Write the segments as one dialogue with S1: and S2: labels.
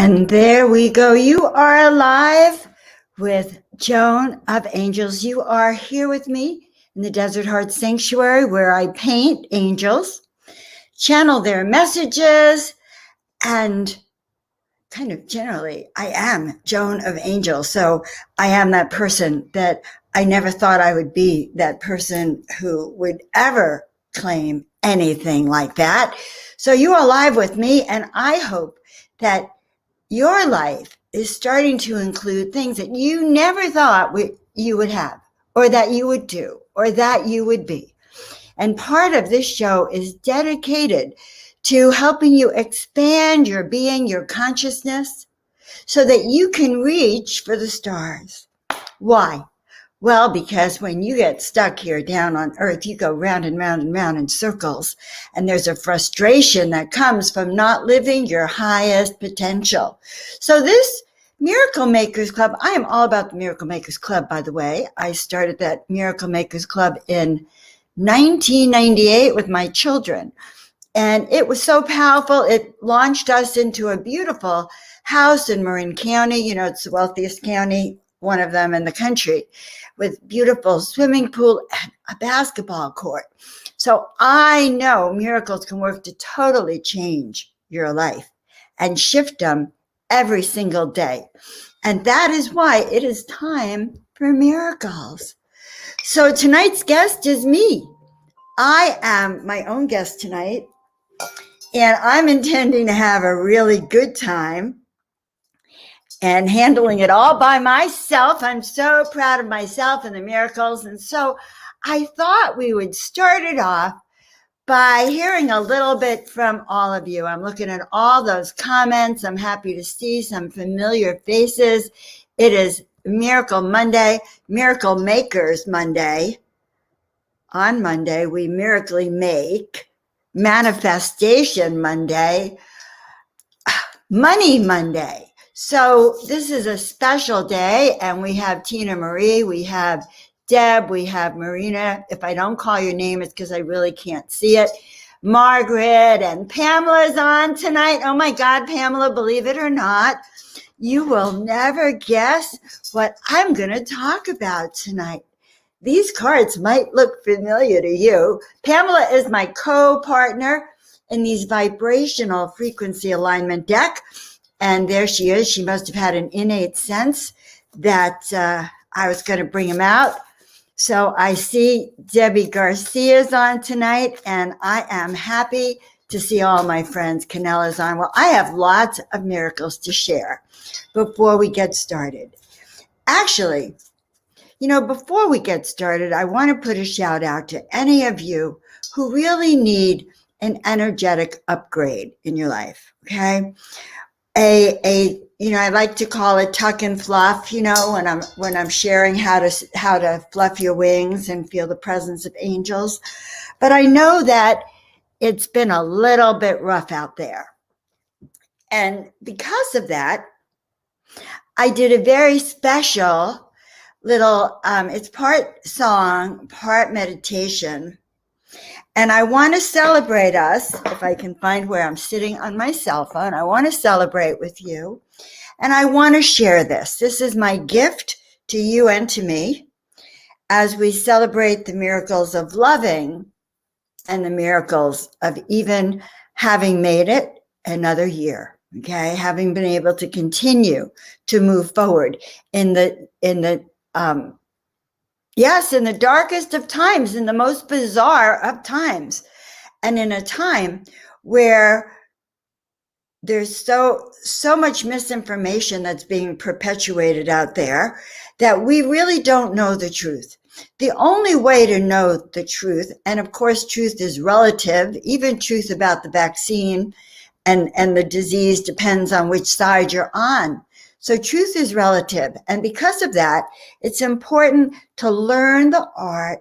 S1: And there we go. You are alive with Joan of Angels. You are here with me in the Desert Heart Sanctuary where I paint angels, channel their messages, and kind of generally, I am Joan of Angels. So I am that person that I never thought I would be, that person who would ever claim anything like that. So you are alive with me, and I hope that your life is starting to include things that you never thought you would have, or that you would do, or that you would be. And part of this show is dedicated to helping you expand your being, your consciousness, so that you can reach for the stars. Why? Well, because when you get stuck here down on earth, you go round and round and round in circles. And there's a frustration that comes from not living your highest potential. So this Miracle Makers Club, I am all about the Miracle Makers Club, by the way. I started that Miracle Makers Club in 1998 with my children. And it was so powerful. It launched us into a beautiful house in Marin County. You know, it's the wealthiest county, one of them in the country, with beautiful swimming pool and a basketball court. So I know miracles can work to totally change your life and shift them every single day. And that is why it is time for miracles. So tonight's guest is me. I am my own guest tonight, and I'm intending to have a really good time and handling it all by myself. I'm so proud of myself and the miracles. And so I thought we would start it off by hearing a little bit from all of you. I'm looking at all those comments. I'm happy to see some familiar faces. It is Miracle Monday, Miracle Makers Monday. On Monday, we miraculously make. Manifestation Monday, Money Monday. So this is a special day, and we have Tina Marie, we have Deb, we have Marina. If I don't call your name, it's because I really can't see it. Margaret and Pamela's on tonight. Oh my God, Pamela, believe it or not, you will never guess what I'm going to talk about tonight. These cards might look familiar to you. Pamela is my co-partner in these vibrational frequency alignment deck. And there she is. She must have had an innate sense that I was going to bring him out. So I see Debbie Garcia's on tonight, and I am happy to see all my friends. Canella's on. Well, I have lots of miracles to share before we get started. Actually, you know, before we get started, I want to put a shout out to any of you who really need an energetic upgrade in your life, okay? You know, I like to call it tuck and fluff, you know, when I'm sharing how to fluff your wings and feel the presence of angels. But I know that it's been a little bit rough out there. And because of that, I did a very special little, it's part song, part meditation. And I want to celebrate us, if I can find where I'm sitting on my cell phone. I want to celebrate with you. And I want to share this. This is my gift to you and to me as we celebrate the miracles of loving and the miracles of even having made it another year. Okay, having been able to continue to move forward in the darkest of times, in the most bizarre of times, and in a time where there's so much misinformation that's being perpetuated out there that we really don't know the truth. The only way to know the truth, and of course truth is relative, even truth about the vaccine and the disease depends on which side you're on. So truth is relative. And because of that, it's important to learn the art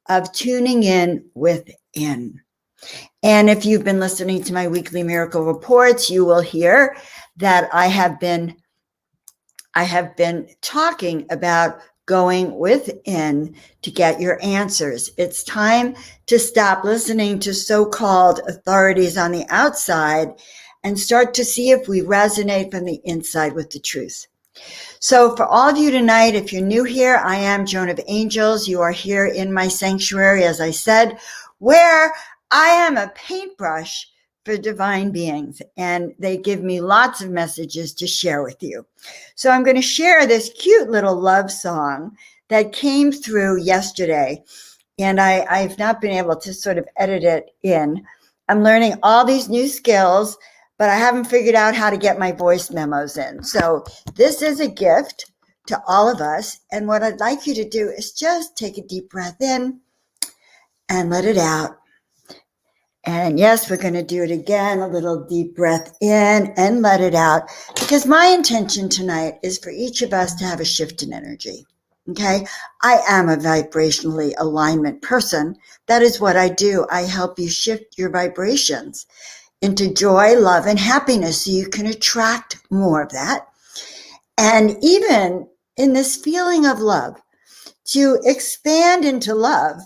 S1: of tuning in within. And if you've been listening to my weekly miracle reports, you will hear that I have been talking about going within to get your answers. It's time to stop listening to so-called authorities on the outside and start to see if we resonate from the inside with the truth. So for all of you tonight, if you're new here, I am Joan of Angels. You are here in my sanctuary, as I said, where I am a paintbrush for divine beings, and they give me lots of messages to share with you. So I'm going to share this cute little love song that came through yesterday, and I've not been able to sort of edit it in. I'm learning all these new skills, but I haven't figured out how to get my voice memos in. So this is a gift to all of us. And what I'd like you to do is just take a deep breath in and let it out. And yes, we're going to do it again, a little deep breath in and let it out, because my intention tonight is for each of us to have a shift in energy. Okay. I am a vibrationally alignment person. That is what I do. I help you shift your vibrations into joy, love, and happiness so you can attract more of that. And even in this feeling of love, to expand into love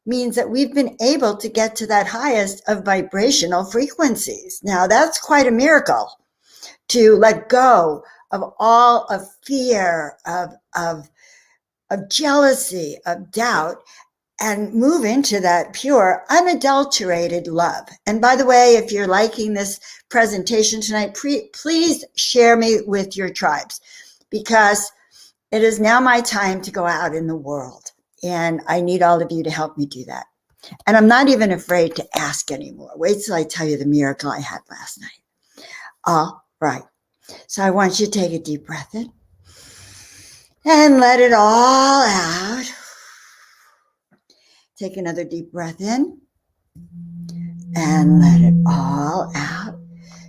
S1: means that we've been able to get to that highest of vibrational frequencies. Now, that's quite a miracle, to let go of all of fear, of jealousy, of doubt, and move into that pure, unadulterated love. And by the way, if you're liking this presentation tonight, please share me with your tribes, because it is now my time to go out in the world, and I need all of you to help me do that. And I'm not even afraid to ask anymore. Wait till I tell you the miracle I had last night. All right. So I want you to take a deep breath in and let it all out. Take another deep breath in and let it all out.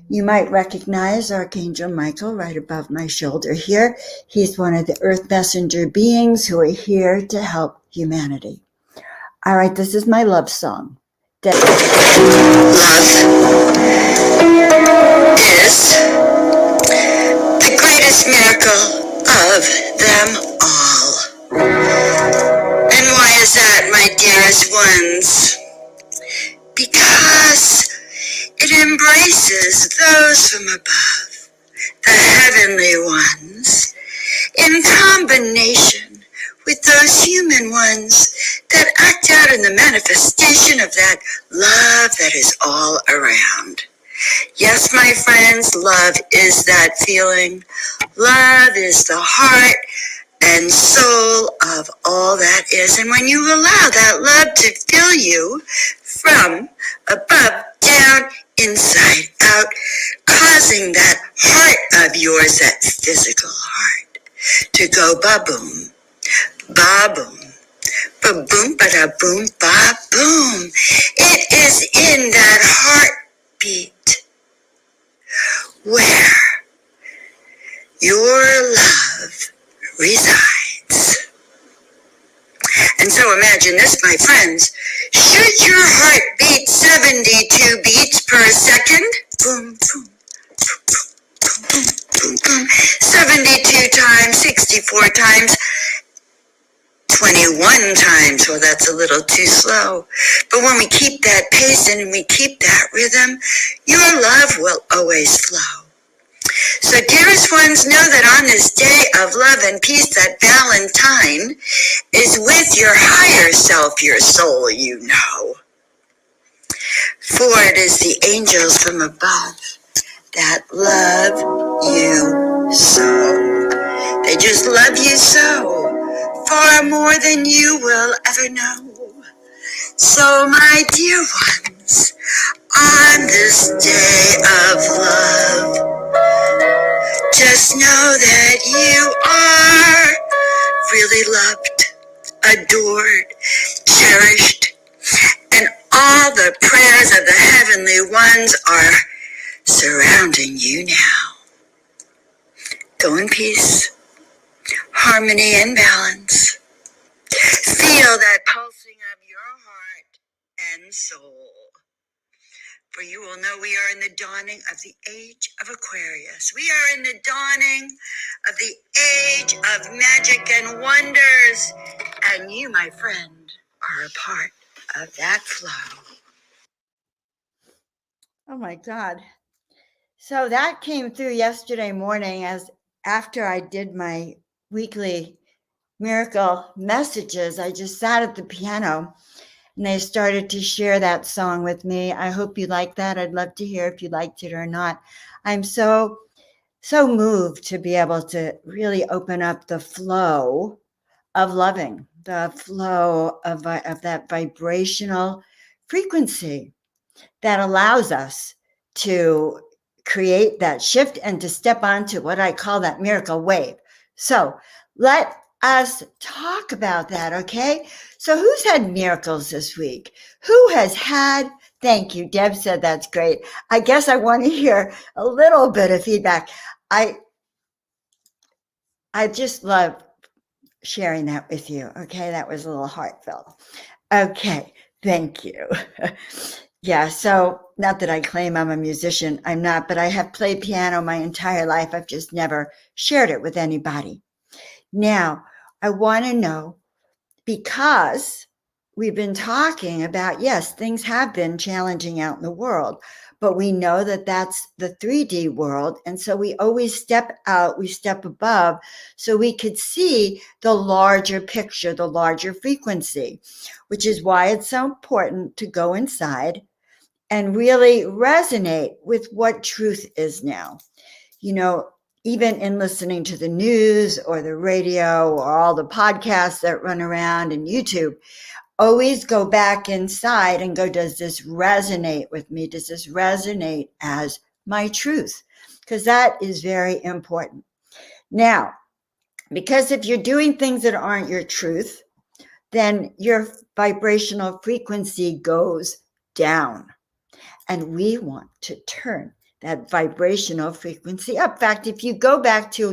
S1: You might recognize Archangel Michael right above my shoulder here. He's one of the Earth Messenger beings who are here to help humanity. All right, this is my love song. Love is the greatest miracle of them all. And why is that, my dearest ones? Because it embraces those from above, the heavenly ones, in combination with those human ones that act out in the manifestation of that love that is all around. Yes, my friends, love is that feeling. Love is the heart and soul of all that is. And when you allow that love to fill you from above, down, inside out, causing that heart of yours, that physical heart, to go ba-boom, ba-boom, ba-boom, ba-da-boom, ba-boom. It is in that heartbeat where your love resides. And so imagine this, my friends. Should your heart beat 72 beats per second? Boom, boom, boom, boom, boom, boom. 72 times, 64 times, 21 times. Well, that's a little too slow. But when we keep that pace and we keep that rhythm, your love will always flow. So, dearest ones, know that on this day of love and peace, that Valentine is with your higher self, your soul, you know. For it is the angels from above that love you so. They just love you so, far more than you will ever know. So, my dear ones, on this day of love, just know that you are really loved, adored, cherished, and all the prayers of the heavenly ones are surrounding you now. Go in peace, harmony, and balance. Feel that pulsing of your heart and soul. For you will know we are in the dawning of the age of Aquarius. We are in the dawning of the age of magic and wonders. And you, my friend, are a part of that flow. Oh my God. So that came through yesterday morning as after I did my weekly miracle messages. I just sat at the piano and they started to share that song with me. I hope you like that. I'd love to hear if you liked it or not. I'm so moved to be able to really open up the flow of loving, the flow of that vibrational frequency that allows us to create that shift and to step onto what I call that miracle wave. So let us talk about that, okay? So who's had miracles this week? Who has had, thank you, Deb said that's great. I guess I want to hear a little bit of feedback. I just love sharing that with you, okay? That was a little heartfelt. Okay, thank you. Yeah, so not that I claim I'm a musician, I'm not, but I have played piano my entire life. I've just never shared it with anybody. Now, I want to know, because we've been talking about, yes, things have been challenging out in the world, but we know that that's the 3D world. And so we always step out, we step above so we could see the larger picture, the larger frequency, which is why it's so important to go inside and really resonate with what truth is now. You know, even in listening to the news or the radio or all the podcasts that run around and YouTube, always go back inside and go, does this resonate with me? Does this resonate as my truth? Because that is very important. Now, because if you're doing things that aren't your truth, then your vibrational frequency goes down. And we want to turn that vibrational frequency up. In fact, if you go back to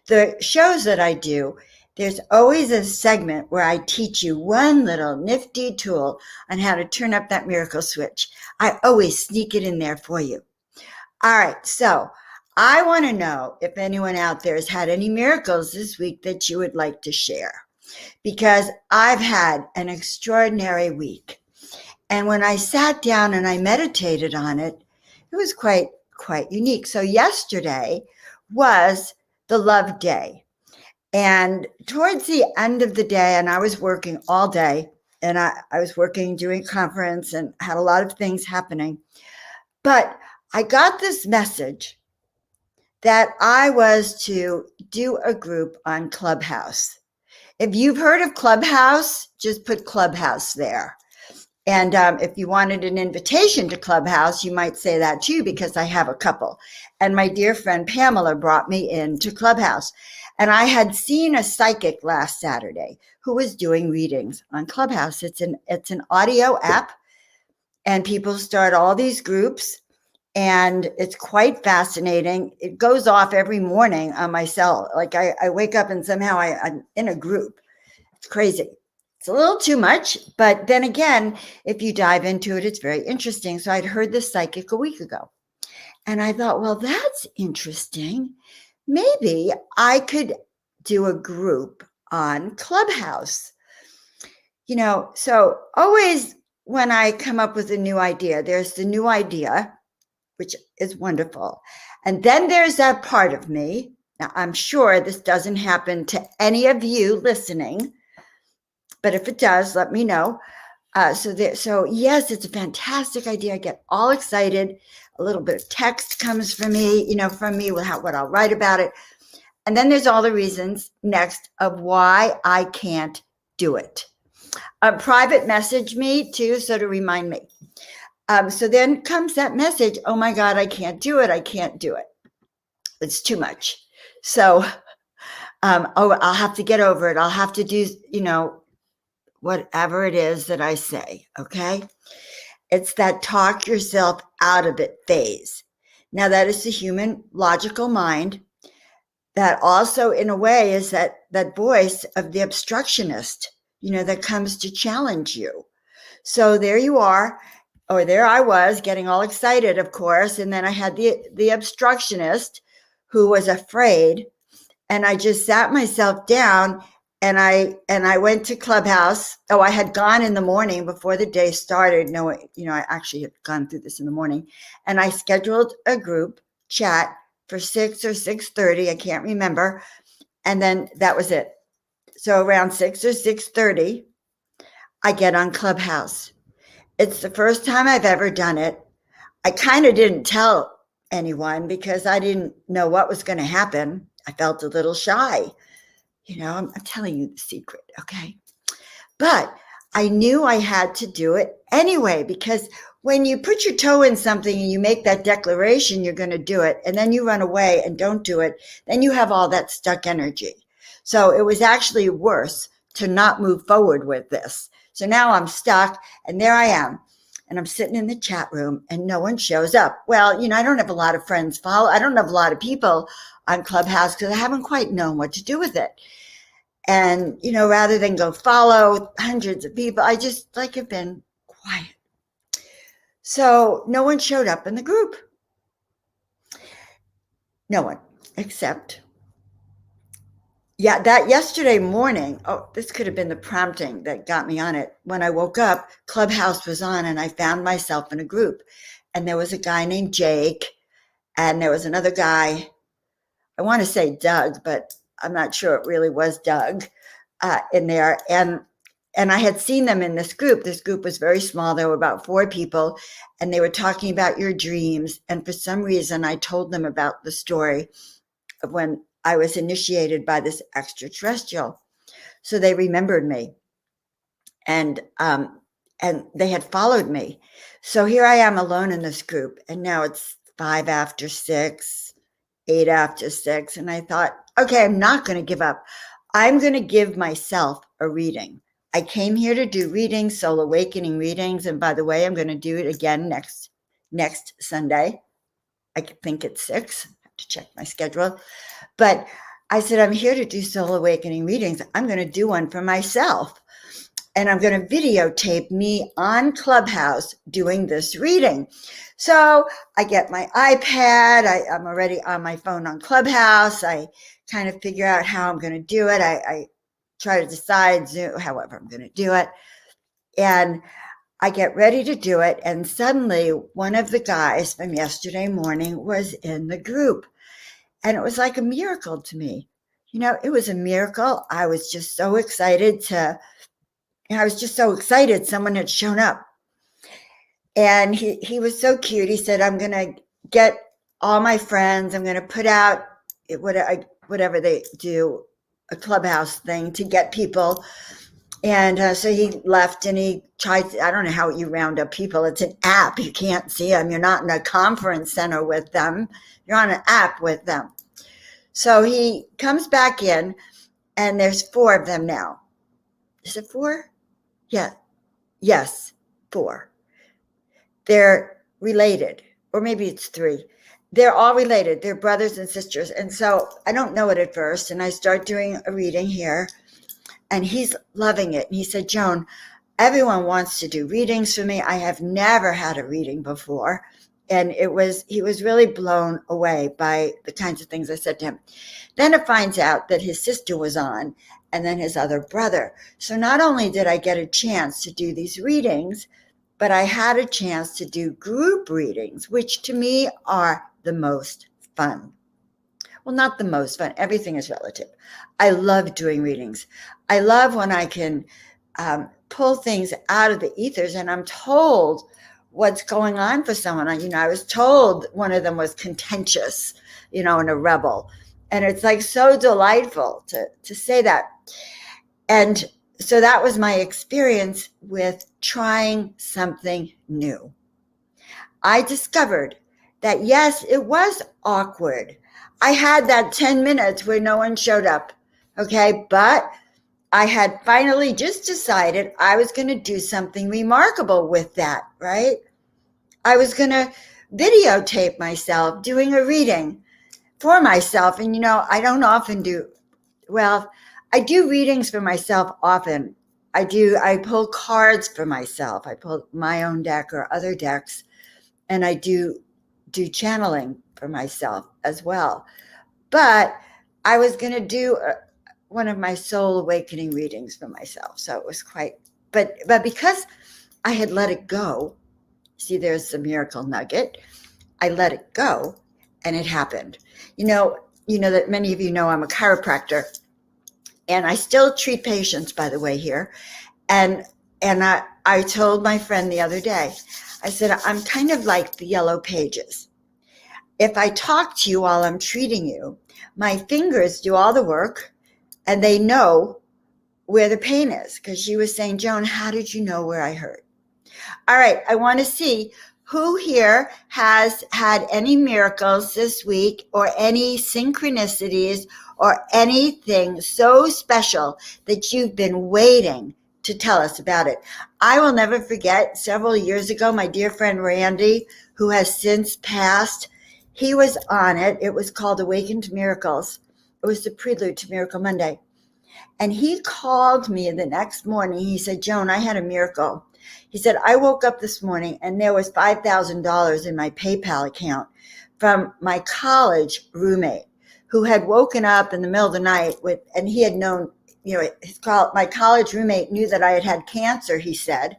S1: the shows that I do, there's always a segment where I teach you one little nifty tool on how to turn up that miracle switch. I always sneak it in there for you. All right, so I want to know if anyone out there has had any miracles this week that you would like to share, because I've had an extraordinary week. And when I sat down and I meditated on it, it was quite unique. So yesterday was the love day. And towards the end of the day, and I was working all day, and I was working, doing a conference and had a lot of things happening. But I got this message that I was to do a group on Clubhouse. If you've heard of Clubhouse, just put Clubhouse there. And if you wanted an invitation to Clubhouse, you might say that too, because I have a couple. And my dear friend Pamela brought me into Clubhouse. And I had seen a psychic last Saturday who was doing readings on Clubhouse. It's an audio app, and people start all these groups, and it's quite fascinating. It goes off every morning on my cell. Like I wake up and somehow I'm in a group. It's crazy. It's a little too much, but then again, if you dive into it, it's very interesting. So I'd heard this psychic a week ago, and I thought, well, that's interesting. Maybe I could do a group on Clubhouse. You know, so always when I come up with a new idea, there's the new idea, which is wonderful. And then there's that part of me. Now, I'm sure this doesn't happen to any of you listening, but if it does, let me know. So yes, it's a fantastic idea. I get all excited. A little bit of text comes from me, what I'll write about it. And then there's all the reasons next of why I can't do it. Private message me too, so to remind me. So then comes that message, oh my God, I can't do it. I can't do it. It's too much. So, I'll have to get over it. I'll have to do, whatever it is that I say, okay? It's that talk yourself out of it phase. Now, that is the human logical mind. That also, in a way, is that voice of the obstructionist, that comes to challenge you. So there you are, or there I was getting all excited, of course. And then I had the obstructionist who was afraid. And I just sat myself down and I went to Clubhouse. Oh, I had gone in the morning before the day started. No, I actually had gone through this in the morning. And I scheduled a group chat for 6 or 6:30. I can't remember. And then that was it. So around 6 or 6:30, I get on Clubhouse. It's the first time I've ever done it. I kind of didn't tell anyone because I didn't know what was going to happen. I felt a little shy. I'm telling you the secret, okay? But I knew I had to do it anyway, because when you put your toe in something and you make that declaration, you're going to do it, and then you run away and don't do it, then you have all that stuck energy. So it was actually worse to not move forward with this. So now I'm stuck, and there I am. And I'm sitting in the chat room and no one shows up. Well, I don't have a lot of friends follow. I don't have a lot of people on Clubhouse because I haven't quite known what to do with it. And, rather than go follow hundreds of people, I just have been quiet. So no one showed up in the group. No one, except, that yesterday morning, this could have been the prompting that got me on it. When I woke up, Clubhouse was on and I found myself in a group. And there was a guy named Jake, and there was another guy, I want to say Doug, but I'm not sure it really was Doug, in there. And I had seen them in this group. This group was very small. There were about 4 people, and they were talking about your dreams. And for some reason, I told them about the story of when I was initiated by this extraterrestrial. So they remembered me, and they had followed me. So here I am alone in this group, and now it's 5 after 6, 8 after 6. And I thought, okay, I'm not going to give up. I'm going to give myself a reading. I came here to do readings, soul awakening readings. And by the way, I'm going to do it again next Sunday. I think it's 6. I have to check my schedule. But I said, I'm here to do soul awakening readings. I'm going to do one for myself. And I'm going to videotape me on Clubhouse doing this reading. So I get my iPad. I'm already on my phone on Clubhouse. I kind of figure out how I'm going to do it. I try to decide however I'm going to do it. And I get ready to do it. And suddenly one of the guys from yesterday morning was in the group. And it was like a miracle to me. It was a miracle. I was just so excited someone had shown up. And he was so cute. He said, I'm going to get all my friends. I'm going to put out whatever they do, a Clubhouse thing to get people. And so he left and he tried, I don't know how you round up people. It's an app. You can't see them. You're not in a conference center with them. You're on an app with them. So he comes back in, and there's 4 of them now. Is it 4? Yeah. Yes, 4. They're related, or maybe it's 3. They're all related. They're brothers and sisters. And so I don't know it at first. And I start doing a reading here, and he's loving it. And he said, Joan, everyone wants to do readings for me. I have never had a reading before. And he was really blown away by the kinds of things I said to him. Then it finds out that his sister was on, and then his other brother. So not only did I get a chance to do these readings, but I had a chance to do group readings, which to me are the most fun. Well, not the most fun. Everything is relative. I love doing readings. I love when I can pull things out of the ethers and I'm told what's going on for someone. I was told one of them was contentious, and a rebel. And it's like so delightful to say that. And so that was my experience with trying something new. I discovered that, yes, it was awkward. I had that 10 minutes where no one showed up. Okay. But I had finally just decided I was going to do something remarkable with that, right? I was going to videotape myself doing a reading for myself. And, I don't often I do readings for myself often. I pull cards for myself. I pull my own deck or other decks, and I do channeling for myself as well. But I was going to do one of my soul awakening readings for myself. So it was but because I had let it go, see, there's the miracle nugget. I let it go. and it happened. You know that many of you know I'm a chiropractor, and I still treat patients, by the way, here. And I told my friend the other day, I said, I'm kind of like the yellow pages. If I talk to you while I'm treating you, my fingers do all the work and they know where the pain is. Because she was saying, Joan, how did you know where I hurt? All right, I want to see who here has had any miracles this week or any synchronicities or anything so special that you've been waiting to tell us about it. I will never forget several years ago, my dear friend Randy, who has since passed, he was on it. It was called Awakened Miracles. It was the prelude to Miracle Monday. And he called me the next morning. He said, Joan, I had a miracle. He said, I woke up this morning and there was $5,000 in my PayPal account from my college roommate who had woken up in the middle of the night with, and he had known, my college roommate knew that I had had cancer, he said,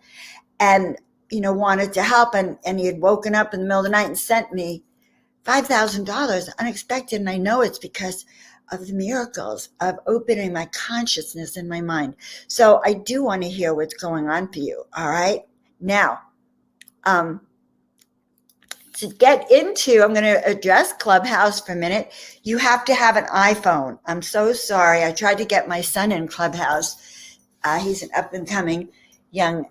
S1: and, wanted to help. And he had woken up in the middle of the night and sent me $5,000 unexpected. And I know it's because of the miracles of opening my consciousness and my mind. So I do want to hear what's going on for you. All right. Now, to get into, I'm going to address Clubhouse for a minute. You have to have an iPhone. I'm so sorry. I tried to get my son in Clubhouse. He's an up and coming young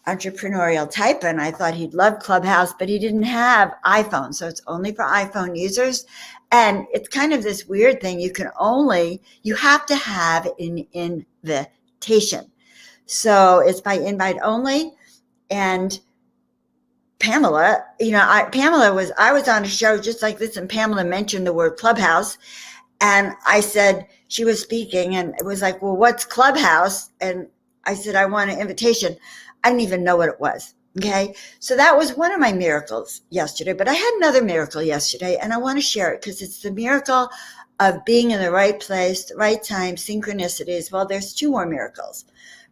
S1: entrepreneurial type, and I thought he'd love Clubhouse, but he didn't have iPhone, so it's only for iPhone users. And it's kind of this weird thing. You have to have an invitation. So it's by invite only. And Pamela, I was on a show just like this, and Pamela mentioned the word Clubhouse. And I said, she was speaking, and it was like, well, what's Clubhouse? And I said, I want an invitation. I didn't even know what it was. Okay. So that was one of my miracles yesterday, but I had another miracle yesterday, and I want to share it because it's the miracle of being in the right place, the right time, synchronicities. Well, there's two more miracles.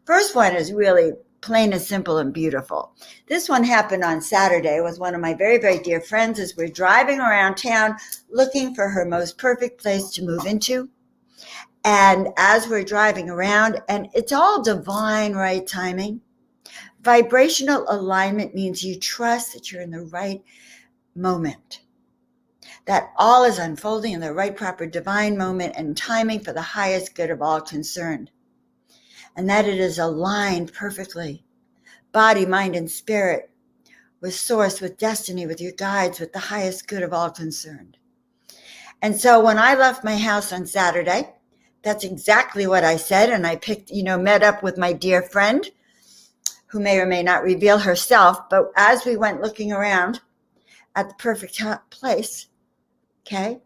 S1: First one is really plain and simple and beautiful. This one happened on Saturday with one of my very, very dear friends as we're driving around town looking for her most perfect place to move into. And as we're driving around, and it's all divine right timing. Vibrational alignment means you trust that you're in the right moment, that all is unfolding in the right, proper, divine moment and timing for the highest good of all concerned, and that it is aligned perfectly, body, mind, and spirit, with source, with destiny, with your guides, with the highest good of all concerned. And so when I left my house on Saturday, that's exactly what I said, and I met up with my dear friend, who may or may not reveal herself, but as we went looking around at the perfect place, okay,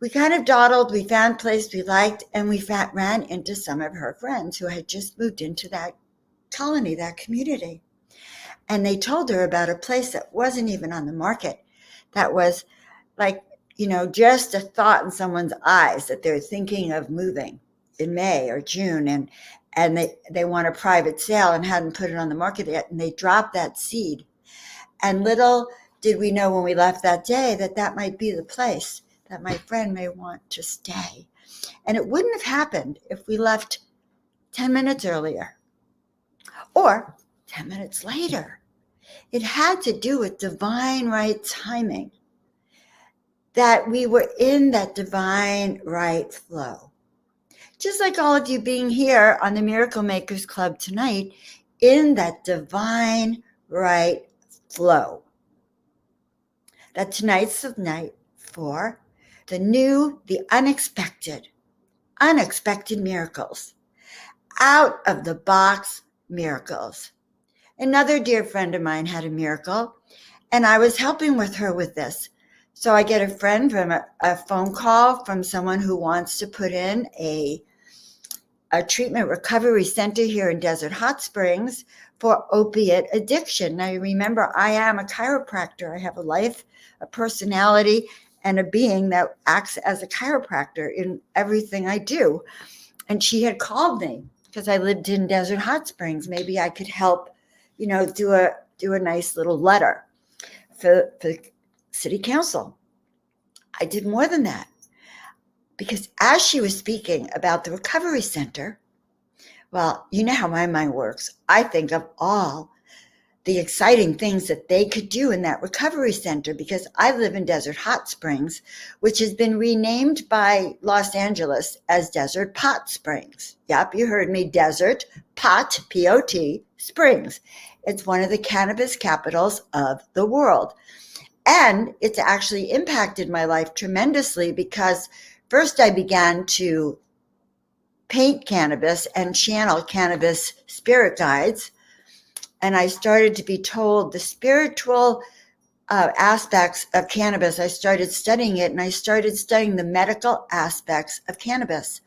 S1: we kind of dawdled, we found a place we liked, and we ran into some of her friends who had just moved into that colony, that community. And they told her about a place that wasn't even on the market, that was like, just a thought in someone's eyes that they're thinking of moving in May or June, and they want a private sale and hadn't put it on the market yet, and they dropped that seed. And little did we know when we left that day that might be the place that my friend may want to stay. And it wouldn't have happened if we left 10 minutes earlier or 10 minutes later. It had to do with divine right timing, that we were in that divine right flow. Just like all of you being here on the Miracle Makers Club tonight, in that divine right flow. That tonight's the night for the new, the unexpected miracles, out of the box miracles. Another dear friend of mine had a miracle, and I was helping with her with this. So I get a friend from a phone call from someone who wants to put in a treatment recovery center here in Desert Hot Springs for opiate addiction. Now, you remember, I am a chiropractor. I have a life, a personality, and a being that acts as a chiropractor in everything I do. And she had called me because I lived in Desert Hot Springs. Maybe I could help, do a nice little letter for city council. I did more than that, because as she was speaking about the recovery center, well, you know how my mind works. I think of all the exciting things that they could do in that recovery center, because I live in Desert Hot Springs, which has been renamed by Los Angeles as Desert Pot Springs. Yep, you heard me, Desert Pot, P-O-T, Springs. It's one of the cannabis capitals of the world. And it's actually impacted my life tremendously, because first I began to paint cannabis and channel cannabis spirit guides. And I started to be told the spiritual aspects of cannabis. I started studying it, and I started studying the medical aspects of cannabis.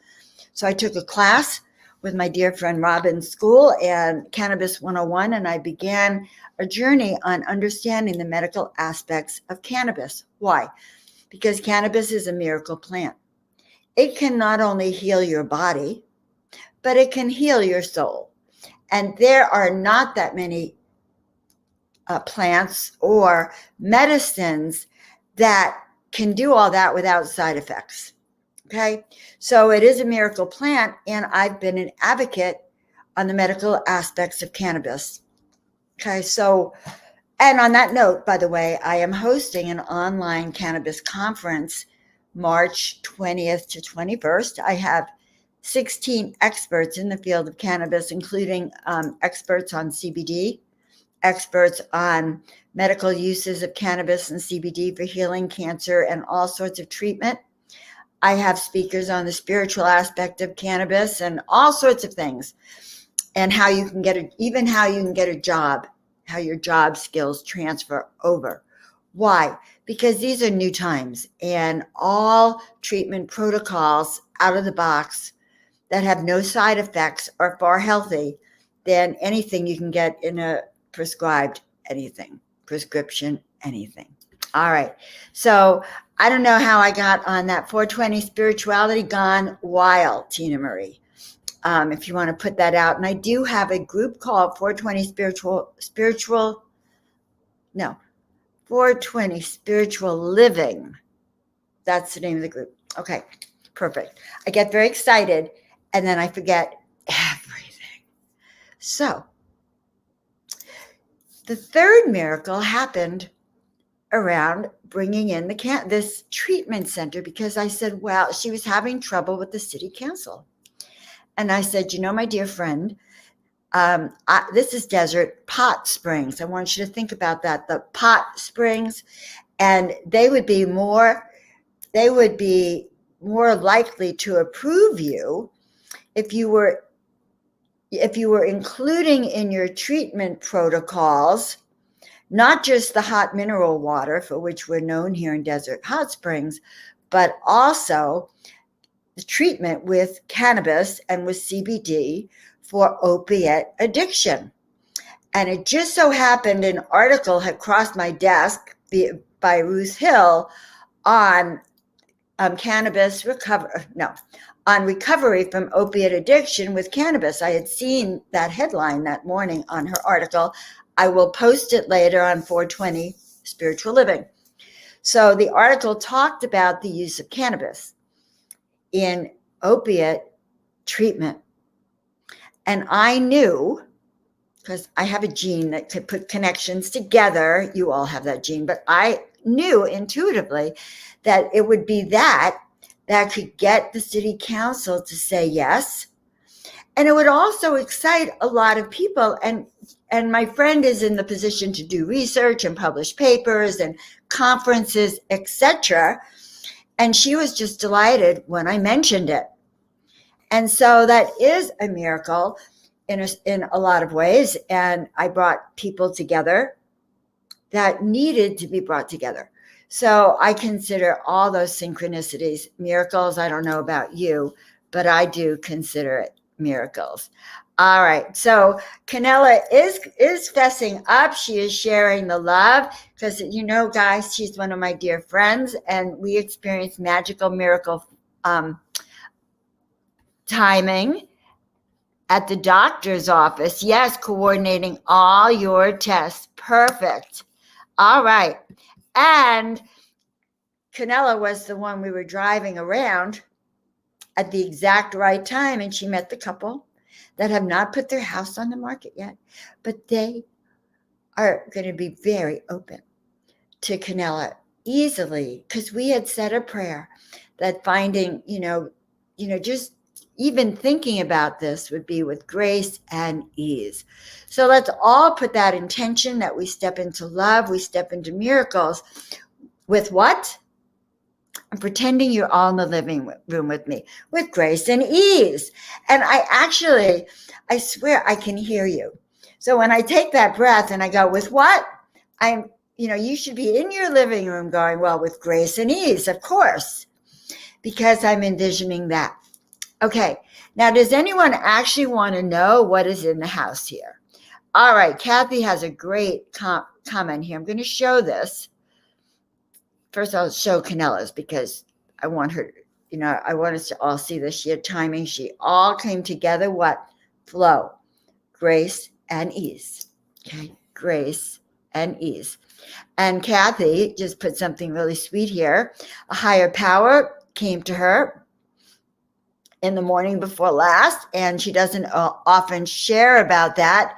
S1: So I took a class with my dear friend Rob in school, and Cannabis 101, and I began a journey on understanding the medical aspects of cannabis. Why? Because cannabis is a miracle plant. It can not only heal your body, but it can heal your soul. And there are not that many plants or medicines that can do all that without side effects. Okay, so it is a miracle plant, and I've been an advocate on the medical aspects of cannabis. Okay, so, and on that note, by the way, I am hosting an online cannabis conference March 20th to 21st. I have 16 experts in the field of cannabis, including experts on CBD, experts on medical uses of cannabis and CBD for healing cancer and all sorts of treatment. I have speakers on the spiritual aspect of cannabis and all sorts of things, and how you can get a job, how your job skills transfer over. Why? Because these are new times, and all treatment protocols out of the box that have no side effects are far healthy than anything you can get in a prescription anything. All right. So I don't know how I got on that 420 spirituality gone wild, Tina Marie. If you want to put that out. And I do have a group called 420 Spiritual Living. That's the name of the group. Okay, perfect. I get very excited, and then I forget everything. So the third miracle happened around bringing in this treatment center, because I said, well, she was having trouble with the city council. And I said, my dear friend, this is Desert Pot Springs. I want you to think about that, the Pot Springs, and they would be more likely to approve you if you were including in your treatment protocols not just the hot mineral water, for which we're known here in Desert Hot Springs, but also the treatment with cannabis and with CBD for opiate addiction. And it just so happened an article had crossed my desk by Ruth Hill on recovery from opiate addiction with cannabis. I had seen that headline that morning on her article. I will post it later on 420 Spiritual Living. So the article talked about the use of cannabis in opiate treatment. And I knew, because I have a gene that could put connections together. You all have that gene, but I knew intuitively that it would be that could get the city council to say yes. And it would also excite a lot of people. And my friend is in the position to do research and publish papers and conferences, etc. And she was just delighted when I mentioned it. And so that is a miracle in a lot of ways. And I brought people together that needed to be brought together. So I consider all those synchronicities miracles. I don't know about you, but I do consider it miracles. All right. So Canella is fessing up. She is sharing the love because, guys, she's one of my dear friends, and we experience magical miracle timing at the doctor's office. Yes, coordinating all your tests. Perfect. All right. And Canella was the one we were driving around at the exact right time, and she met the couple that have not put their house on the market yet, but they are going to be very open to Canella easily, because we had said a prayer that finding, just even thinking about this would be with grace and ease. So let's all put that intention that we step into love, we step into miracles with what? I'm pretending you're all in the living room with me, with grace and ease. And I swear I can hear you. So when I take that breath and I go, with what? You should be in your living room going, well, with grace and ease, of course, because I'm envisioning that. Okay, now does anyone actually want to know what is in the house here? All right, Kathy has a great comment here. I'm going to show this. First, I'll show Canella's because I want her, I want us to all see this. She had timing. She all came together. What? Flow, grace, and ease. Okay, grace and ease. And Kathy just put something really sweet here. A higher power came to her in the morning before last, and she doesn't often share about that.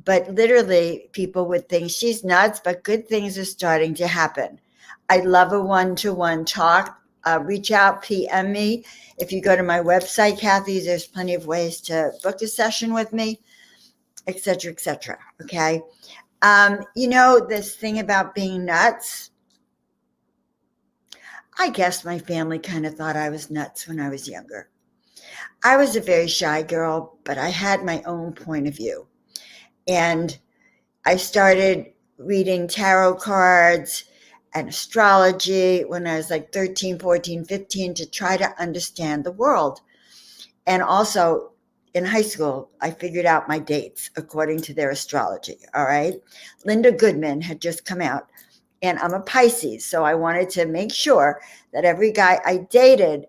S1: But literally, people would think she's nuts, but good things are starting to happen. I love a one-to-one talk. Reach out, PM me. If you go to my website, Kathy, there's plenty of ways to book a session with me, et cetera, et cetera. Okay. This thing about being nuts, I guess my family kind of thought I was nuts when I was younger. I was a very shy girl, but I had my own point of view. And I started reading tarot cards and astrology when I was like 13, 14, 15 to try to understand the world. And also in high school, I figured out my dates according to their astrology. All right. Linda Goodman had just come out, and I'm a Pisces. So I wanted to make sure that every guy I dated,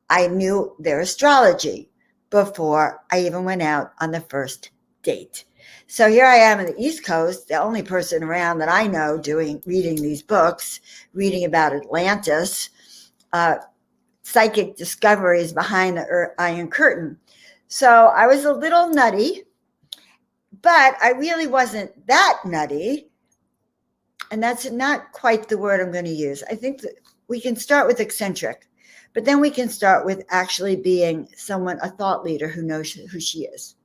S1: I knew their astrology before I even went out on the first date. So here I am on the East Coast, the only person around that I know reading these books, reading about Atlantis, psychic discoveries behind the Iron Curtain. So I was a little nutty, but I really wasn't that nutty. And that's not quite the word I'm going to use. I think that we can start with eccentric, but then we can start with actually being a thought leader who knows who she is.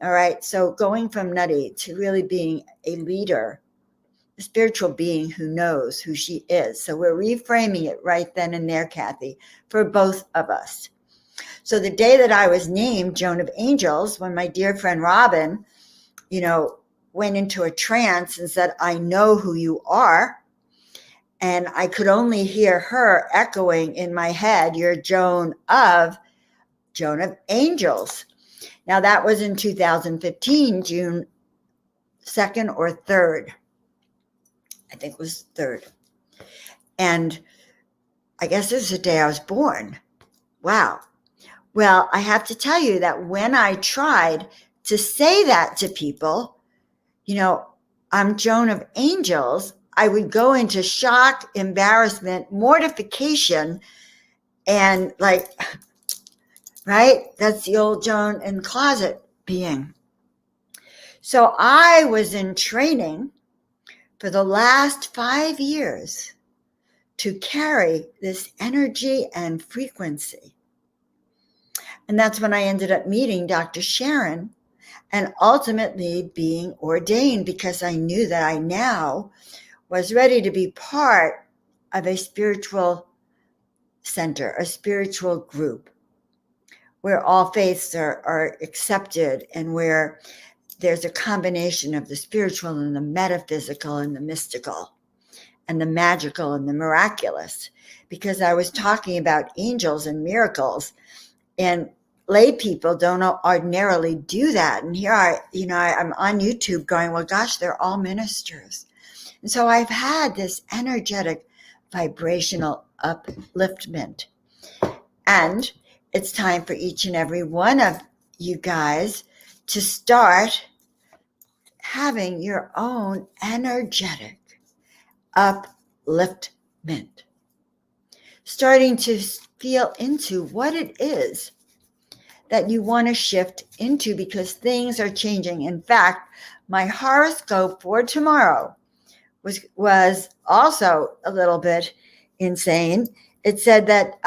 S1: All right. So going from nutty to really being a leader, a spiritual being who knows who she is. So we're reframing it right then and there, Kathy, for both of us. So the day that I was named Joan of Angels, when my dear friend Robin, went into a trance and said, I know who you are. And I could only hear her echoing in my head, you're Joan of Angels. Now, that was in 2015, June 2nd or 3rd. I think it was 3rd. And I guess this is the day I was born. Wow. Well, I have to tell you that when I tried to say that to people, I'm Joan of Angels, I would go into shock, embarrassment, mortification, and right? That's the old Joan in the closet being. So I was in training for the last 5 years to carry this energy and frequency. And that's when I ended up meeting Dr. Sharon and ultimately being ordained, because I knew that I now was ready to be part of a spiritual center, a spiritual group where all faiths are accepted and where there's a combination of the spiritual and the metaphysical and the mystical and the magical and the miraculous. Because I was talking about angels and miracles, and lay people don't ordinarily do that. And here I'm on YouTube going, well, gosh, they're all ministers. And so I've had this energetic vibrational upliftment. And it's time for each and every one of you guys to start having your own energetic upliftment. Starting to feel into what it is that you want to shift into, because things are changing. In fact, my horoscope for tomorrow was also a little bit insane. It said that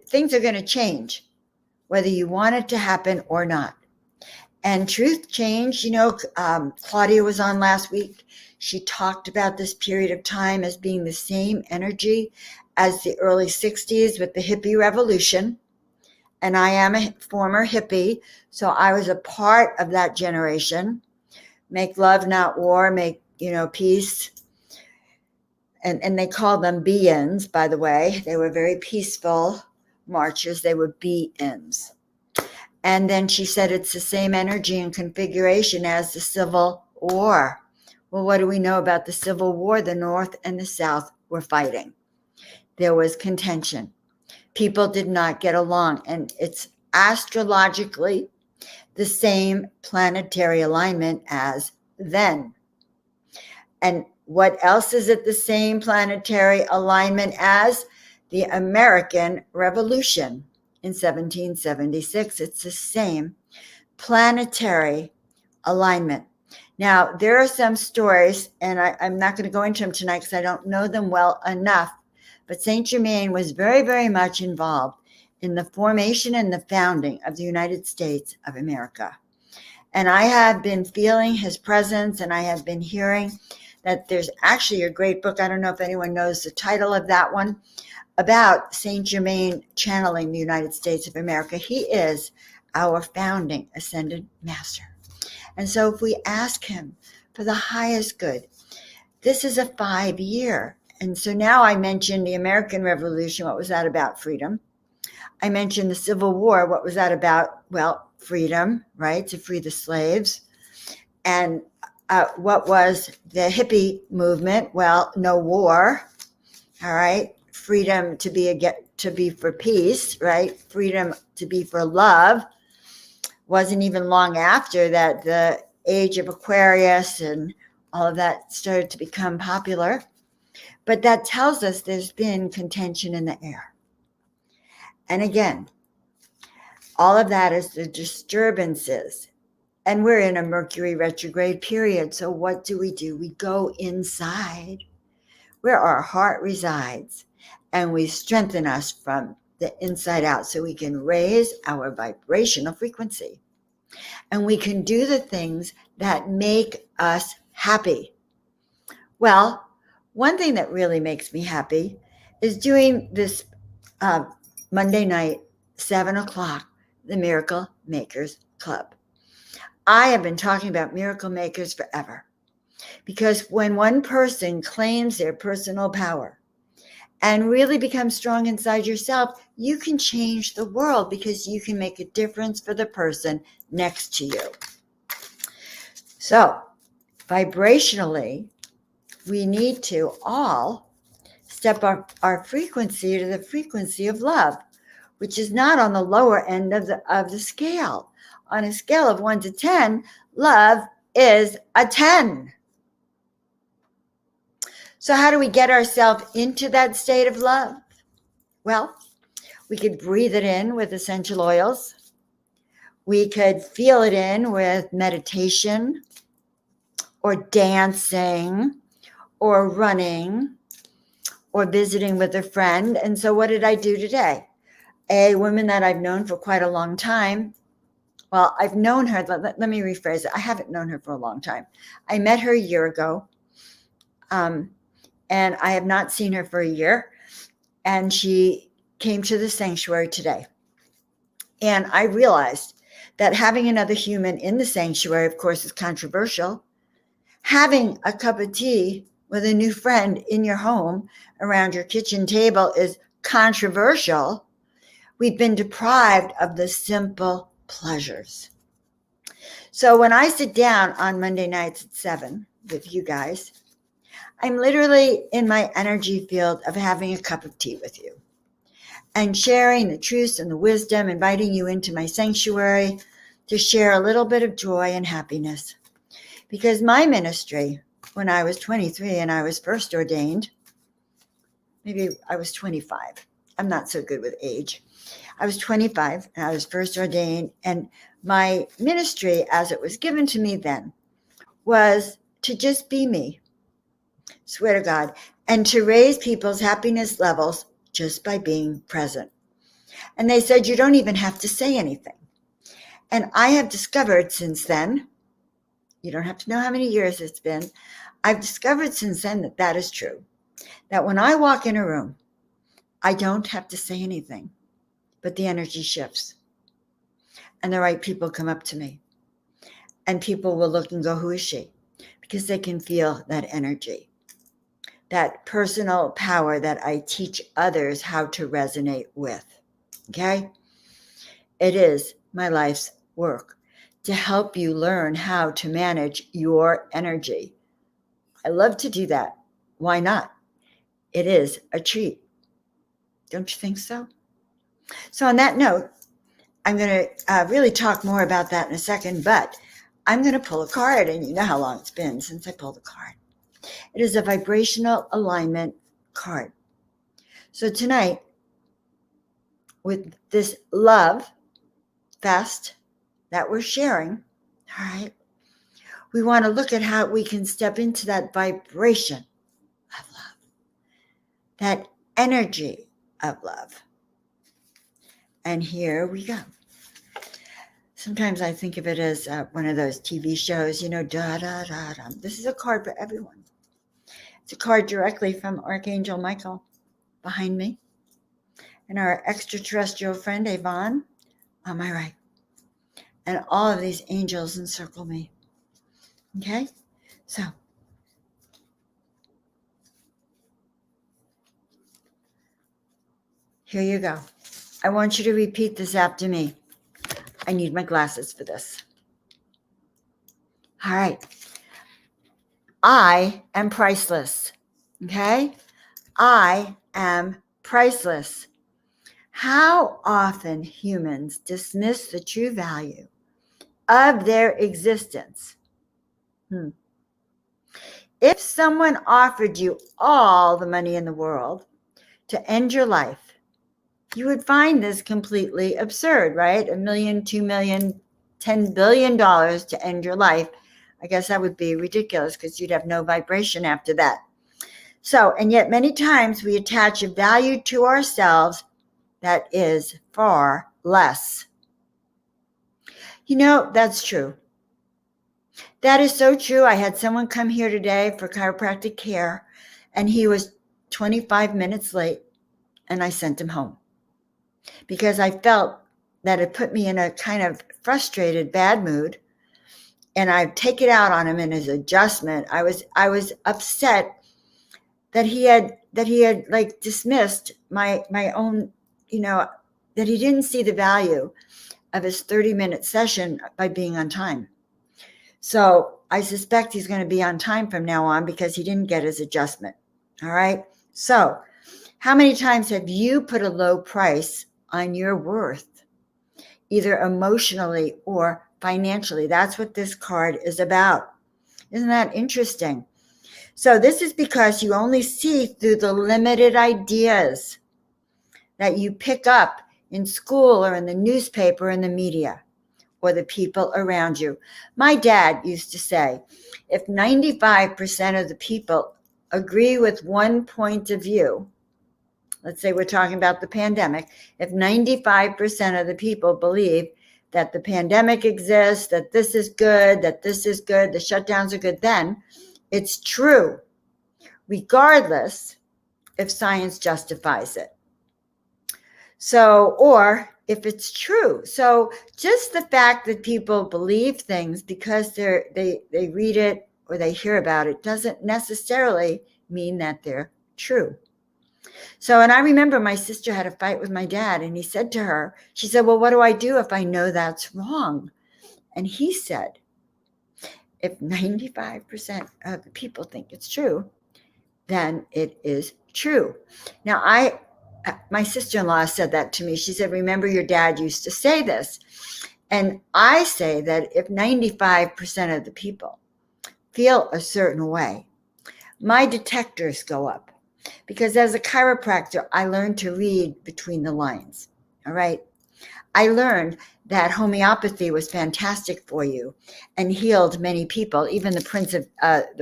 S1: things are going to change, whether you want it to happen or not. And truth change, Claudia was on last week. She talked about this period of time as being the same energy as the early 60s with the hippie revolution. And I am a former hippie, so I was a part of that generation. Make love, not war, make, peace. And they called them be-ins, by the way. They were very peaceful marches. They were be-ins. And then she said it's the same energy and configuration as the Civil War. Well, what do we know about the Civil War? The North and the South were fighting. There was contention. People did not get along. And it's astrologically the same planetary alignment as then. And what else is it the same planetary alignment as? The American Revolution in 1776. It's the same planetary alignment. Now, there are some stories, and I'm not going to go into them tonight because I don't know them well enough, but Saint Germain was very, very much involved in the formation and the founding of the United States of America. And I have been feeling his presence, and I have been hearing that there's actually a great book. I don't know if anyone knows the title of that one, about Saint Germain channeling the United States of America. He is our founding ascended master. And so if we ask him for the highest good, this is a 5-year. And so now I mentioned the American Revolution. What was that about? Freedom. I mentioned the Civil War. What was that about? Well, freedom, right? To free the slaves. And what was the hippie movement? Well, no war. All right. Freedom to be for peace, right? Freedom to be for love. Wasn't even long after that the age of Aquarius and all of that started to become popular. But that tells us there's been contention in the air. And again, all of that is the disturbances. And we're in a Mercury retrograde period. So what do? We go inside where our heart resides, and we strengthen us from the inside out so we can raise our vibrational frequency. And we can do the things that make us happy. Well, one thing that really makes me happy is doing this Monday night, 7 o'clock, the Miracle Makers Club. I have been talking about miracle makers forever, because when one person claims their personal power and really becomes strong inside yourself, you can change the world, because you can make a difference for the person next to you. So, vibrationally, we need to all step up our frequency to the frequency of love, which is not on the lower end of the scale. On a scale of 1 to 10, love is a 10. So how do we get ourselves into that state of love? Well, we could breathe it in with essential oils. We could feel it in with meditation or dancing or running or visiting with a friend. And so what did I do today? A woman that I've known for quite a long time. Well, I've known her. Let me rephrase it. I haven't known her for a long time. I met her a year ago. And I have not seen her for a year. And she came to the sanctuary today. And I realized that having another human in the sanctuary, of course, is controversial. Having a cup of tea with a new friend in your home around your kitchen table is controversial. We've been deprived of the simple pleasures. So when I sit down on Monday nights at 7 with you guys, I'm literally in my energy field of having a cup of tea with you and sharing the truths and the wisdom, inviting you into my sanctuary to share a little bit of joy and happiness. Because my ministry when I was 23 and I was first ordained. Maybe I was 25. I'm not so good with age. I was 25 and I was first ordained, and my ministry, as it was given to me then, was to just be me, swear to God, and to raise people's happiness levels just by being present. And they said, you don't even have to say anything. And I have discovered since then, you don't have to know how many years it's been, I've discovered since then that that is true. That when I walk in a room, I don't have to say anything, but the energy shifts. And the right people come up to me. And people will look and go, who is she? Because they can feel that energy, that personal power that I teach others how to resonate with. Okay? It is my life's work to help you learn how to manage your energy. I love to do that. Why not? It is a treat. Don't you think so? So on that note, I'm going to really talk more about that in a second, but I'm going to pull a card, and you know how long it's been since I pulled a card. It is a vibrational alignment card. So tonight, with this love fest that we're sharing, all right, we want to look at how we can step into that vibration of love, that energy of love. And here we go. Sometimes I think of it as one of those TV shows, da, da, da, da. This is a card for everyone. It's a card directly from Archangel Michael behind me, and our extraterrestrial friend, Yvonne, on my right. And all of these angels encircle me. Okay? So, here you go. I want you to repeat this after me. I need my glasses for this. All right. I am priceless. Okay? I am priceless. How often humans dismiss the true value of their existence. If someone offered you all the money in the world to end your life, you would find this completely absurd, right? $1 million, $2 million, $10 billion to end your life. I guess that would be ridiculous because you'd have no vibration after that. So, and yet many times we attach a value to ourselves that is far less. That's true. That is so true. I had someone come here today for chiropractic care, and he was 25 minutes late, and I sent him home because I felt that it put me in a kind of frustrated, bad mood, and I'd take it out on him in his adjustment. I was upset that he had like dismissed my own, that he didn't see the value of his 30-minute session by being on time. So I suspect he's going to be on time from now on because he didn't get his adjustment. All right. So how many times have you put a low price on your worth, either emotionally or financially? That's what this card is about. Isn't that interesting? So this is because you only see through the limited ideas that you pick up in school or in the newspaper or in the media or the people around you. My dad used to say, if 95% of the people agree with one point of view, let's say we're talking about the pandemic, if 95% of the people believe that the pandemic exists, that this is good, the shutdowns are good, then it's true, regardless if science justifies it. So, or if it's true. So just the fact that people believe things because they read it or they hear about it doesn't necessarily mean that they're true. So, and I remember my sister had a fight with my dad, and he said to her, she said, well, what do I do if I know that's wrong? And he said, if 95% of the people think it's true, then it is true. Now, my sister-in-law said that to me. She said, remember your dad used to say this. And I say that if 95% of the people feel a certain way, my detectors go up. Because as a chiropractor, I learned to read between the lines. All right. I learned that homeopathy was fantastic for you and healed many people. Even the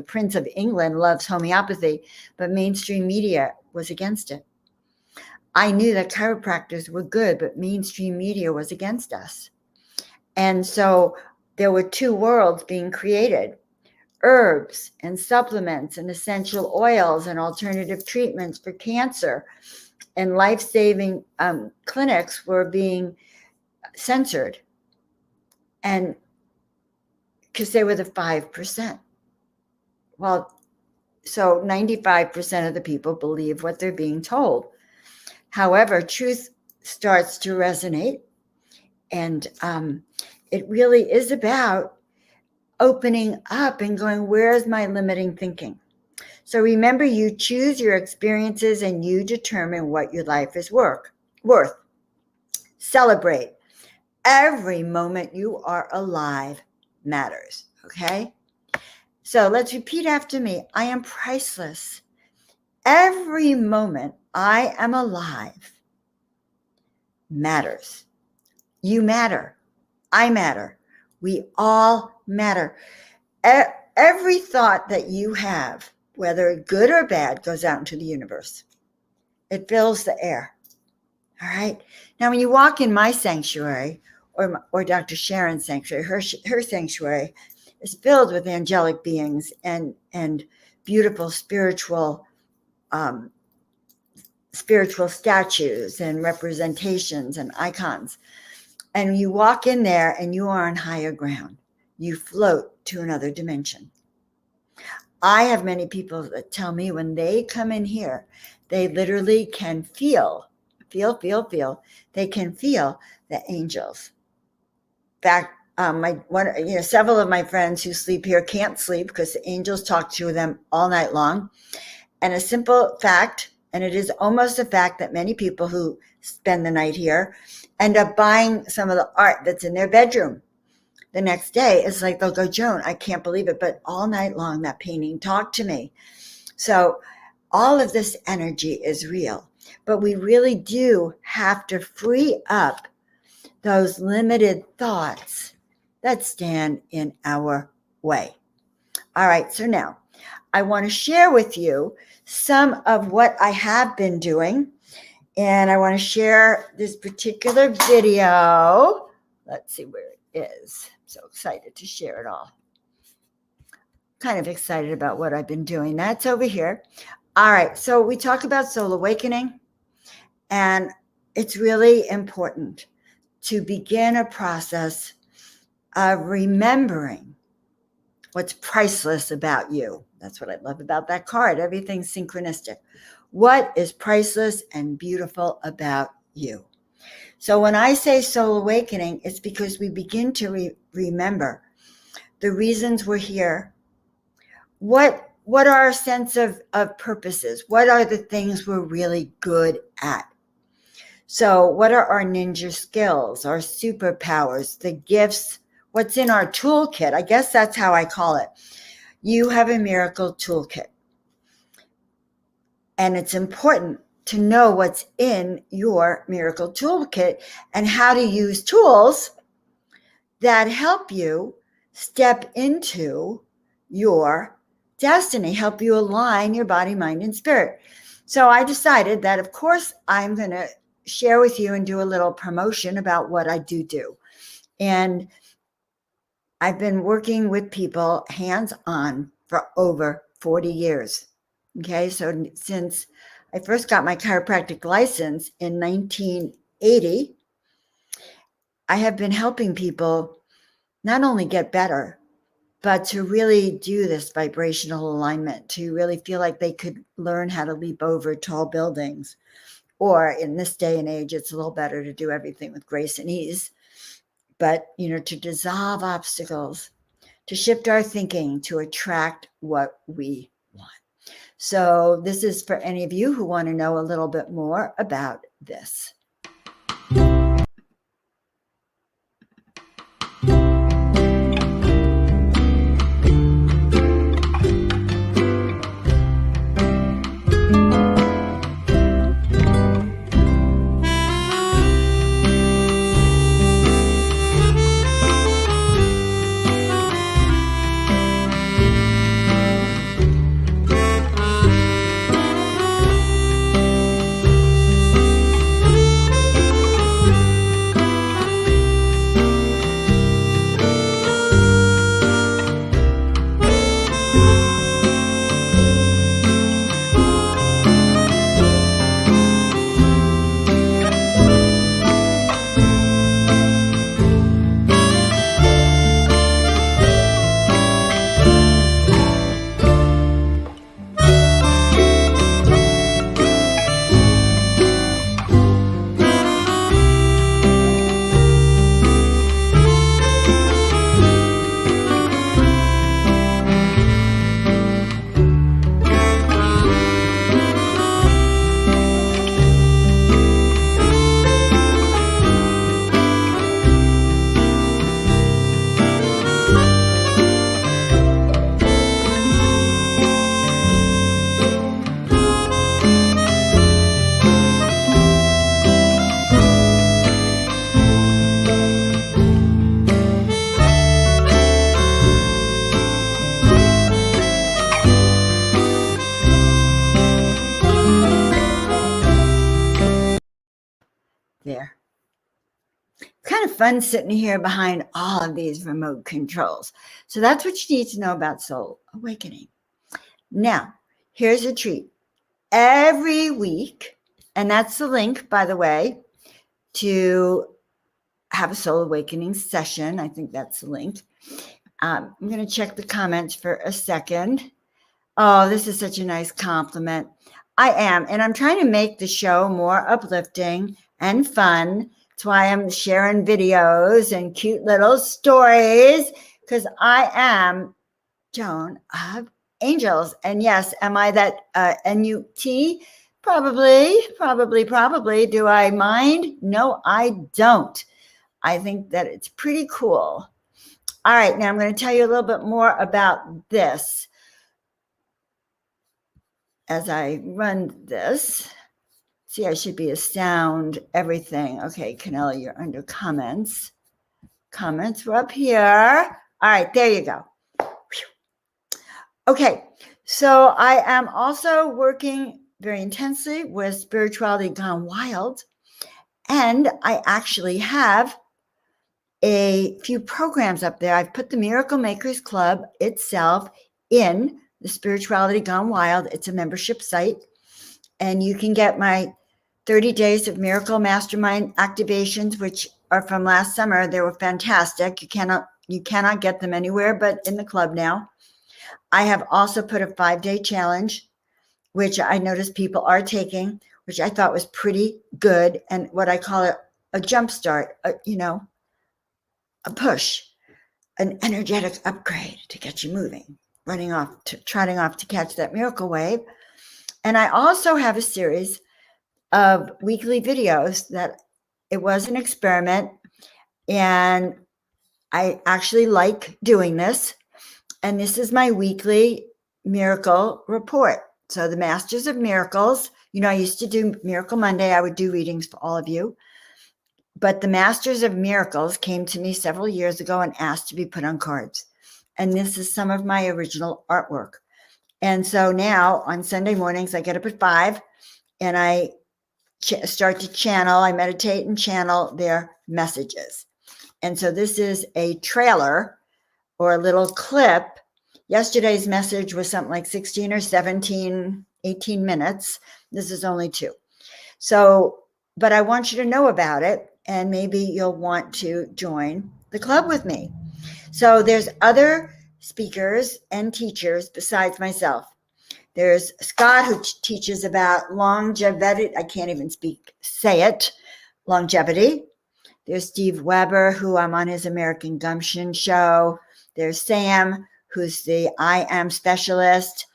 S1: Prince of England loves homeopathy, but mainstream media was against it. I knew that chiropractors were good, but mainstream media was against us. And so there were two worlds being created: herbs and supplements and essential oils and alternative treatments for cancer and life-saving clinics were being censored, and because they were the 5%. Well, so 95% of the people believe what they're being told. However, truth starts to resonate, and it really is about opening up and going, where's my limiting thinking? So remember, you choose your experiences and you determine what your life is worth. Celebrate. Every moment you are alive matters, okay? So let's repeat after me. I am priceless. Every moment I am alive matters. You matter. I matter. We all matter. Every thought that you have, whether good or bad, goes out into the universe. It fills the air. All right. Now, when you walk in my sanctuary or Dr. Sharon's sanctuary, her sanctuary is filled with angelic beings and beautiful spiritual statues and representations and icons. And you walk in there and you are on higher ground. You float to another dimension. I have many people that tell me when they come in here, they literally can feel. They can feel the angels. In fact, several of my friends who sleep here can't sleep because the angels talk to them all night long. And a simple fact, and it is almost a fact, that many people who spend the night here end up buying some of the art that's in their bedroom. The next day, it's like they'll go, Joan, I can't believe it, but all night long that painting talked to me. So all of this energy is real, but we really do have to free up those limited thoughts that stand in our way. All right, so now I want to share with you some of what I have been doing, and I want to share this particular video. Let's see where it is. I'm so excited to share it all. Kind of excited about what I've been doing. That's over here. All right, so we talk about soul awakening, and it's really important to begin a process of remembering what's priceless about you. That's what I love about that card. Everything's synchronistic. What is priceless and beautiful about you? So when I say soul awakening, it's because we begin to remember the reasons we're here. What are our sense of purposes? What are the things we're really good at? So what are our ninja skills, our superpowers, the gifts, what's in our toolkit? I guess that's how I call it. You have a miracle toolkit. And it's important to know what's in your miracle toolkit and how to use tools that help you step into your destiny, help you align your body, mind, and spirit. So I decided that, of course, I'm going to share with you and do a little promotion about what I do. And I've been working with people hands-on for over 40 years. Okay, so since I first got my chiropractic license in 1980, I have been helping people not only get better, but to really do this vibrational alignment, to really feel like they could learn how to leap over tall buildings. Or in this day and age, it's a little better to do everything with grace and ease. But, to dissolve obstacles, to shift our thinking, to attract what we want. So this is for any of you who want to know a little bit more about this. there. Kind of fun sitting here behind all of these remote controls. So that's what you need to know about soul awakening. Now, here's a treat. Every week, and that's the link, by the way, to have a soul awakening session. I think that's the link. I'm going to check the comments for a second. Oh, this is such a nice compliment. I am, and I'm trying to make the show more uplifting and fun. That's why I'm sharing videos and cute little stories, because I am Joan of Angels. And yes, am I that NUT? Probably. Do I mind? No, I don't. I think that it's pretty cool. All right, now I'm going to tell you a little bit more about this as I run this. See, I should be a sound, everything. Okay, Canella, you're under comments. Comments were up here. All right, there you go. Okay, so I am also working very intensely with Spirituality Gone Wild. And I actually have a few programs up there. I've put the Miracle Makers Club itself in the Spirituality Gone Wild. It's a membership site. And you can get my 30 days of Miracle Mastermind activations, which are from last summer. They were fantastic. You cannot get them anywhere but in the club now. I have also put a 5-day challenge, which I noticed people are taking, which I thought was pretty good. And what I call it a jump start, a push, an energetic upgrade to get you moving, trotting off to catch that miracle wave. And I also have a series of weekly videos that it was an experiment, and I actually like doing this. And this is my weekly miracle report. So the Masters of Miracles, I used to do Miracle Monday. I would do readings for all of you. But the Masters of Miracles came to me several years ago and asked to be put on cards. And this is some of my original artwork. And so now on Sunday mornings, I get up at 5 and I start to channel. I meditate and channel their messages. And so this is a trailer or a little clip. Yesterday's message was something like 16 or 17, 18 minutes. This is only 2. So, but I want you to know about it, and maybe you'll want to join the club with me. So there's other speakers and teachers besides myself. There's Scott, who teaches about longevity. I can't even say it, longevity. There's Steve Weber, who I'm on his American Gumption show. There's Sam, who's the I Am specialist,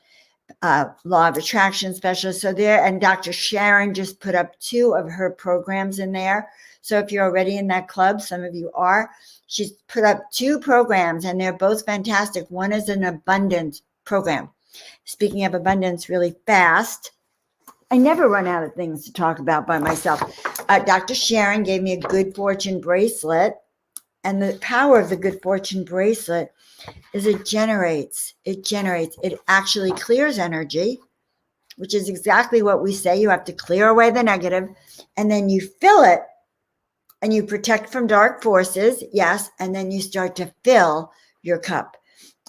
S1: law of attraction specialist. So there, and Dr. Sharon just put up 2 of her programs in there. So if you're already in that club, some of you are, she's put up 2 programs and they're both fantastic. One is an abundance program. Speaking of abundance really fast, I never run out of things to talk about by myself. Dr. Sharon gave me a good fortune bracelet, and the power of the good fortune bracelet is it actually clears energy, which is exactly what we say. You have to clear away the negative, and then you fill it and you protect from dark forces. Yes. And then you start to fill your cup.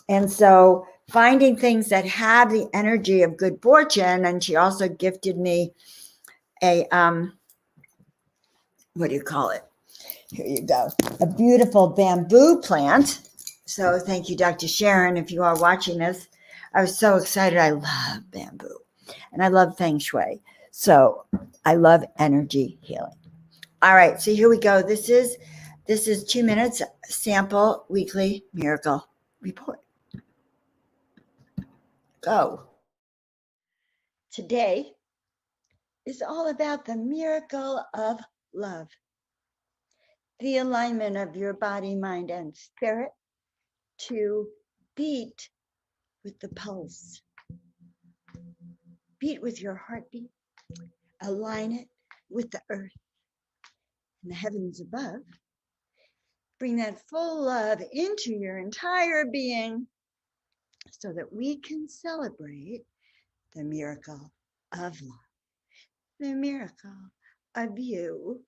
S1: And so finding things that have the energy of good fortune. And she also gifted me a, what do you call it? Here you go. A beautiful bamboo plant. So thank you, Dr. Sharon, if you are watching this. I was so excited. I love bamboo and I love feng shui. So I love energy healing. All right, so here we go. This is 2 minutes sample weekly miracle report. Go. Today is all about the miracle of love. The alignment of your body, mind, and spirit to beat with the pulse. Beat with your heartbeat. Align it with the earth and the heavens above. Bring that full love into your entire being so that we can celebrate the miracle of love, the miracle of you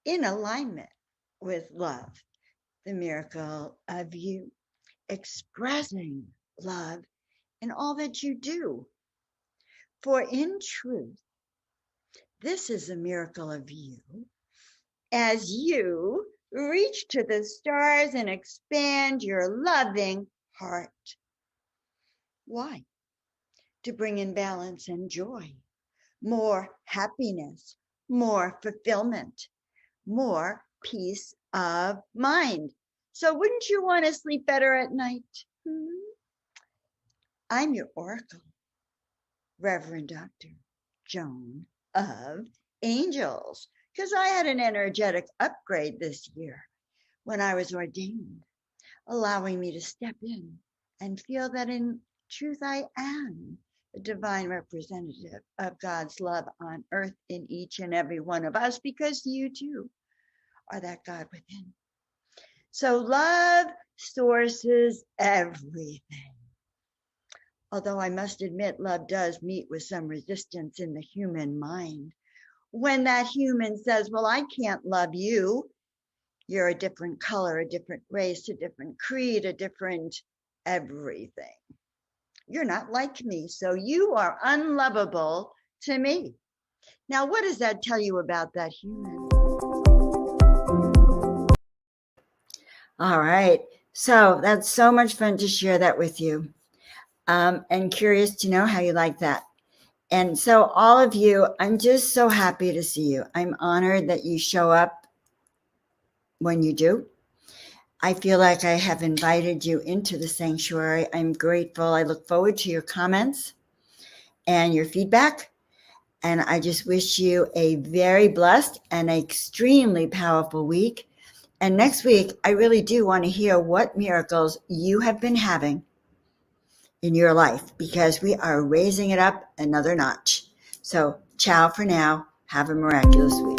S1: in alignment with love, the miracle of you expressing love in all that you do. For in truth, this is a miracle of you as you reach to the stars and expand your loving heart. Why? To bring in balance and joy, more happiness, more fulfillment, more peace of mind. So wouldn't you want to sleep better at night? I'm your oracle, Reverend Dr. Joan of Angels, because I had an energetic upgrade this year when I was ordained, allowing me to step in and feel that in truth I am the divine representative of God's love on earth in each and every one of us, because you too are that God within. So love sources everything. Although I must admit, love does meet with some resistance in the human mind. When that human says, well, I can't love you. You're a different color, a different race, a different creed, a different everything. You're not like me, so you are unlovable to me. Now, what does that tell you about that human? All right. So that's so much fun to share that with you. And curious to know how you like that. And so all of you, I'm just so happy to see you. I'm honored that you show up when you do. I feel like I have invited you into the sanctuary. I'm grateful. I look forward to your comments and your feedback. And I just wish you a very blessed and extremely powerful week. And next week, I really do want to hear what miracles you have been having in your life, because we are raising it up another notch. So ciao for now. Have a miraculous week.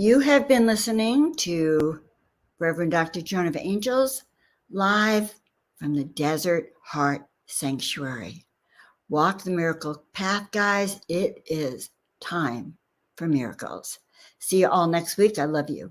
S1: You have been listening to Reverend Dr. Joan of Angels live from the Desert Heart Sanctuary. Walk the miracle path, guys. It is time for miracles. See you all next week. I love you.